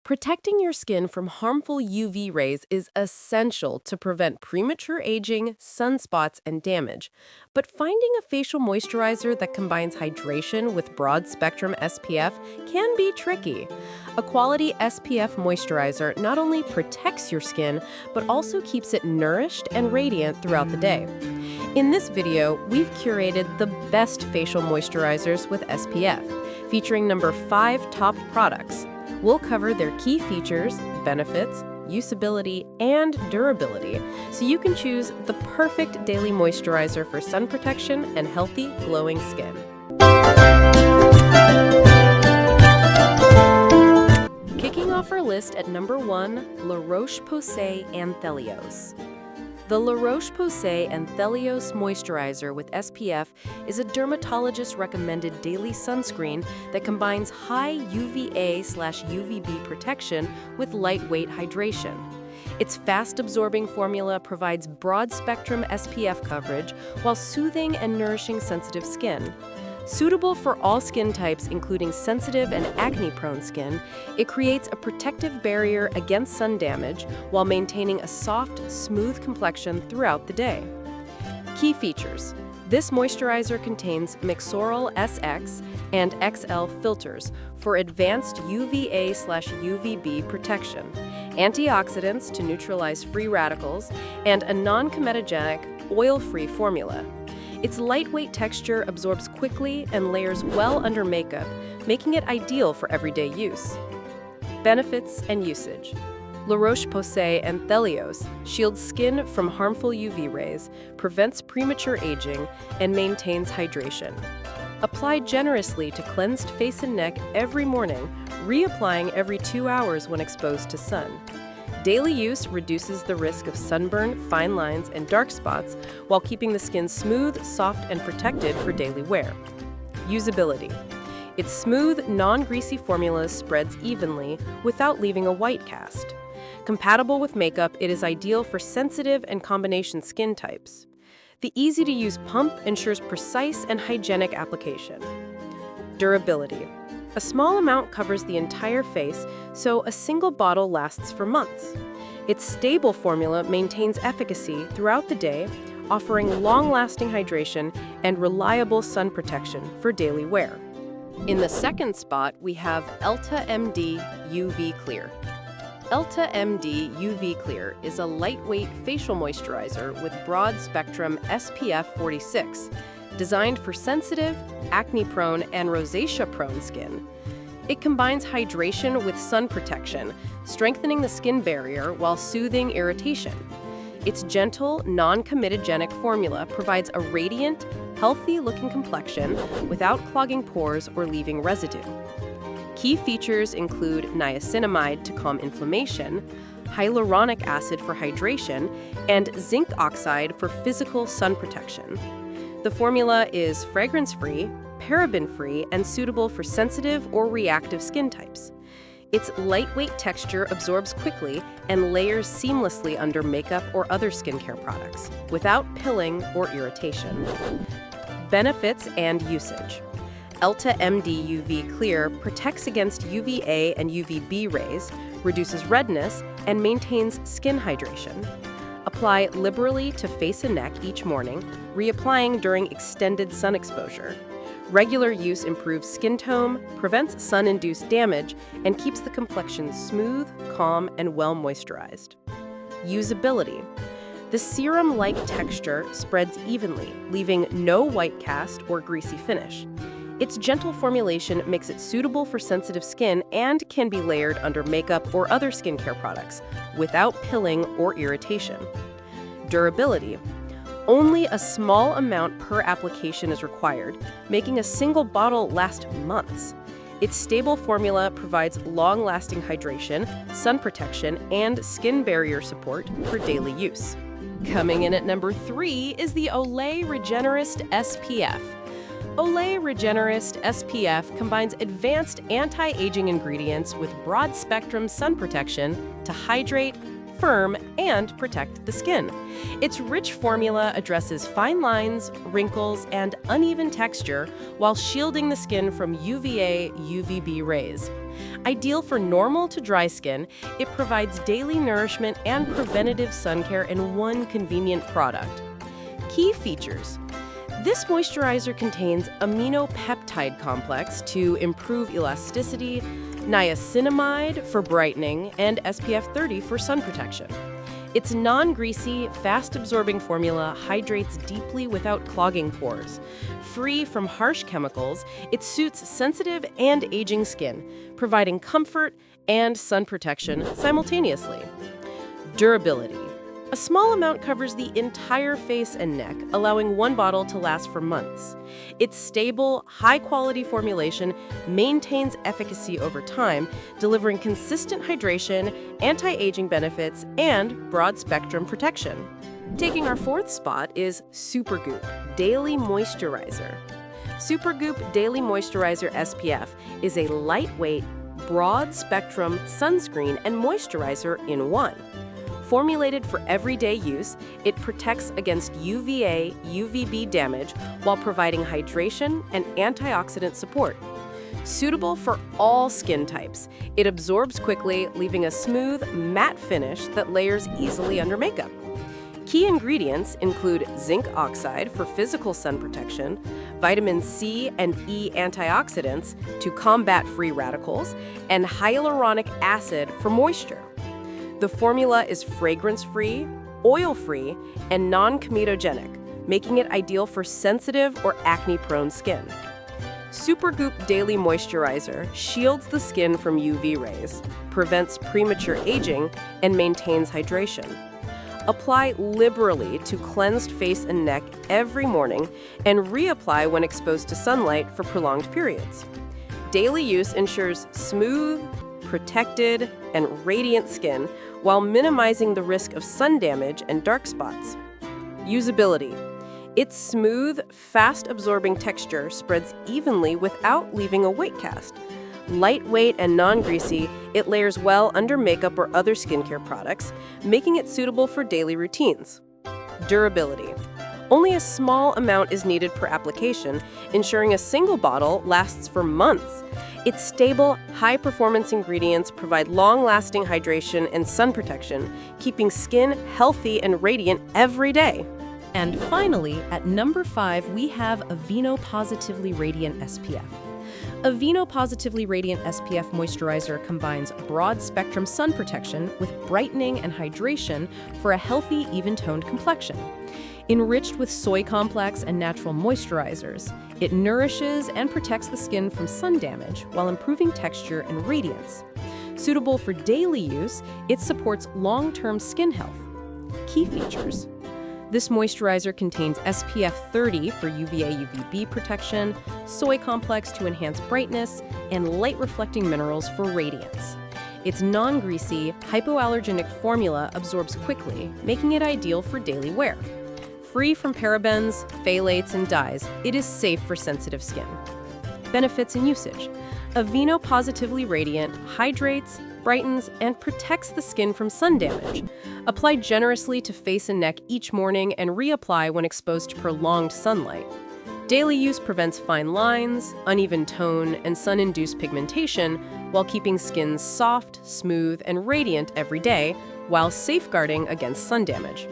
Protecting your skin from harmful UV rays is essential to prevent premature aging, sunspots, and damage. But finding a facial moisturizer that combines hydration with broad-spectrum SPF can be tricky. A quality SPF moisturizer not only protects your skin, but also keeps it nourished and radiant throughout the day. In this video, we've curated the best facial moisturizers with SPF, featuring number 5 top products. We'll cover their key features, benefits, usability, and durability, so you can choose the perfect daily moisturizer for sun protection and healthy, glowing skin. Kicking off our list at number 1, La Roche-Posay Anthelios. The La Roche-Posay Anthelios Moisturizer with SPF is a dermatologist-recommended daily sunscreen that combines high UVA/UVB protection with lightweight hydration. Its fast-absorbing formula provides broad-spectrum SPF coverage while soothing and nourishing sensitive skin. Suitable for all skin types, including sensitive and acne-prone skin, it creates a protective barrier against sun damage while maintaining a soft, smooth complexion throughout the day. Key features. This moisturizer contains Mixoryl SX and XL filters for advanced UVA/UVB protection, antioxidants to neutralize free radicals, and a non-comedogenic, oil-free formula. Its lightweight texture absorbs quickly and layers well under makeup, making it ideal for everyday use. Benefits and usage. La Roche-Posay Anthelios shields skin from harmful UV rays, prevents premature aging, and maintains hydration. Apply generously to cleansed face and neck every morning, reapplying every 2 hours when exposed to sun. Daily use reduces the risk of sunburn, fine lines, and dark spots while keeping the skin smooth, soft, and protected for daily wear. Usability. Its smooth, non-greasy formula spreads evenly without leaving a white cast. Compatible with makeup, it is ideal for sensitive and combination skin types. The easy-to-use pump ensures precise and hygienic application. Durability. A small amount covers the entire face, so a single bottle lasts for months. Its stable formula maintains efficacy throughout the day, offering long-lasting hydration and reliable sun protection for daily wear. In the second spot, we have EltaMD UV Clear. EltaMD UV Clear is a lightweight facial moisturizer with broad-spectrum SPF 46, designed for sensitive, acne-prone, and rosacea-prone skin. It combines hydration with sun protection, strengthening the skin barrier while soothing irritation. Its gentle, non-comedogenic formula provides a radiant, healthy-looking complexion without clogging pores or leaving residue. Key features include niacinamide to calm inflammation, hyaluronic acid for hydration, and zinc oxide for physical sun protection. The formula is fragrance-free, paraben-free, and suitable for sensitive or reactive skin types. Its lightweight texture absorbs quickly and layers seamlessly under makeup or other skincare products, without pilling or irritation. Benefits and usage. EltaMD UV Clear protects against UVA and UVB rays, reduces redness, and maintains skin hydration. Apply liberally to face and neck each morning, reapplying during extended sun exposure. Regular use improves skin tone, prevents sun-induced damage, and keeps the complexion smooth, calm, and well moisturized. Usability. The serum-like texture spreads evenly, leaving no white cast or greasy finish. Its gentle formulation makes it suitable for sensitive skin and can be layered under makeup or other skincare products without pilling or irritation. Durability. Only a small amount per application is required, making a single bottle last months. Its stable formula provides long-lasting hydration, sun protection, and skin barrier support for daily use. Coming in at number 3 is the Olay Regenerist SPF. Olay Regenerist SPF combines advanced anti-aging ingredients with broad-spectrum sun protection to hydrate, firm, and protect the skin. Its rich formula addresses fine lines, wrinkles, and uneven texture while shielding the skin from UVA/UVB rays. Ideal for normal to dry skin, it provides daily nourishment and preventative sun care in one convenient product. Key features. This moisturizer contains amino peptide complex to improve elasticity, niacinamide for brightening, and SPF 30 for sun protection. Its non-greasy, fast-absorbing formula hydrates deeply without clogging pores. Free from harsh chemicals, it suits sensitive and aging skin, providing comfort and sun protection simultaneously. Durability. A small amount covers the entire face and neck, allowing one bottle to last for months. Its stable, high-quality formulation maintains efficacy over time, delivering consistent hydration, anti-aging benefits, and broad-spectrum protection. Taking our fourth spot is Supergoop Daily Moisturizer. Supergoop Daily Moisturizer SPF is a lightweight, broad-spectrum sunscreen and moisturizer in one. Formulated for everyday use, it protects against UVA, UVB damage while providing hydration and antioxidant support. Suitable for all skin types, it absorbs quickly, leaving a smooth, matte finish that layers easily under makeup. Key ingredients include zinc oxide for physical sun protection, vitamin C and E antioxidants to combat free radicals, and hyaluronic acid for moisture. The formula is fragrance-free, oil-free, and non-comedogenic, making it ideal for sensitive or acne-prone skin. Supergoop Daily Moisturizer shields the skin from UV rays, prevents premature aging, and maintains hydration. Apply liberally to cleansed face and neck every morning and reapply when exposed to sunlight for prolonged periods. Daily use ensures smooth, protected, and radiant skin while minimizing the risk of sun damage and dark spots. Usability. Its smooth, fast-absorbing texture spreads evenly without leaving a white cast. Lightweight and non-greasy, it layers well under makeup or other skincare products, making it suitable for daily routines. Durability. Only a small amount is needed per application, ensuring a single bottle lasts for months. Its stable, high-performance ingredients provide long-lasting hydration and sun protection, keeping skin healthy and radiant every day. And finally, at number 5, we have Aveeno Positively Radiant SPF. Aveeno Positively Radiant SPF moisturizer combines broad-spectrum sun protection with brightening and hydration for a healthy, even-toned complexion. Enriched with soy complex and natural moisturizers, it nourishes and protects the skin from sun damage while improving texture and radiance. Suitable for daily use, it supports long-term skin health. Key features. This moisturizer contains SPF 30 for UVA UVB protection, soy complex to enhance brightness, and light-reflecting minerals for radiance. Its non-greasy, hypoallergenic formula absorbs quickly, making it ideal for daily wear. Free from parabens, phthalates, and dyes, it is safe for sensitive skin. Benefits and usage. Aveeno Positively Radiant hydrates, brightens, and protects the skin from sun damage. Apply generously to face and neck each morning and reapply when exposed to prolonged sunlight. Daily use prevents fine lines, uneven tone, and sun-induced pigmentation while keeping skin soft, smooth, and radiant every day while safeguarding against sun damage.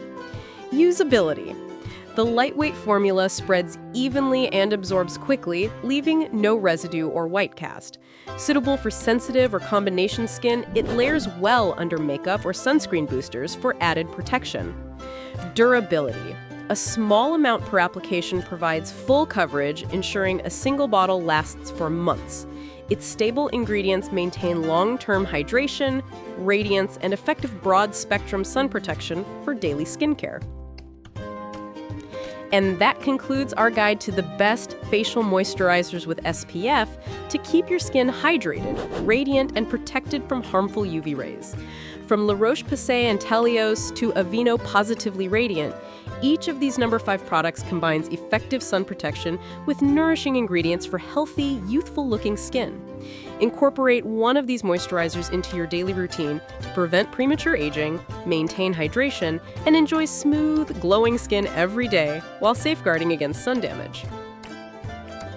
Usability. The lightweight formula spreads evenly and absorbs quickly, leaving no residue or white cast. Suitable for sensitive or combination skin, it layers well under makeup or sunscreen boosters for added protection. Durability. A small amount per application provides full coverage, ensuring a single bottle lasts for months. Its stable ingredients maintain long-term hydration, radiance, and effective broad-spectrum sun protection for daily skincare. And that concludes our guide to the best facial moisturizers with SPF to keep your skin hydrated, radiant, and protected from harmful UV rays. From Roche-Posay Anthelios to Aveeno Positively Radiant, each of these number 5 products combines effective sun protection with nourishing ingredients for healthy, youthful-looking skin. Incorporate one of these moisturizers into your daily routine to prevent premature aging, maintain hydration, and enjoy smooth, glowing skin every day while safeguarding against sun damage.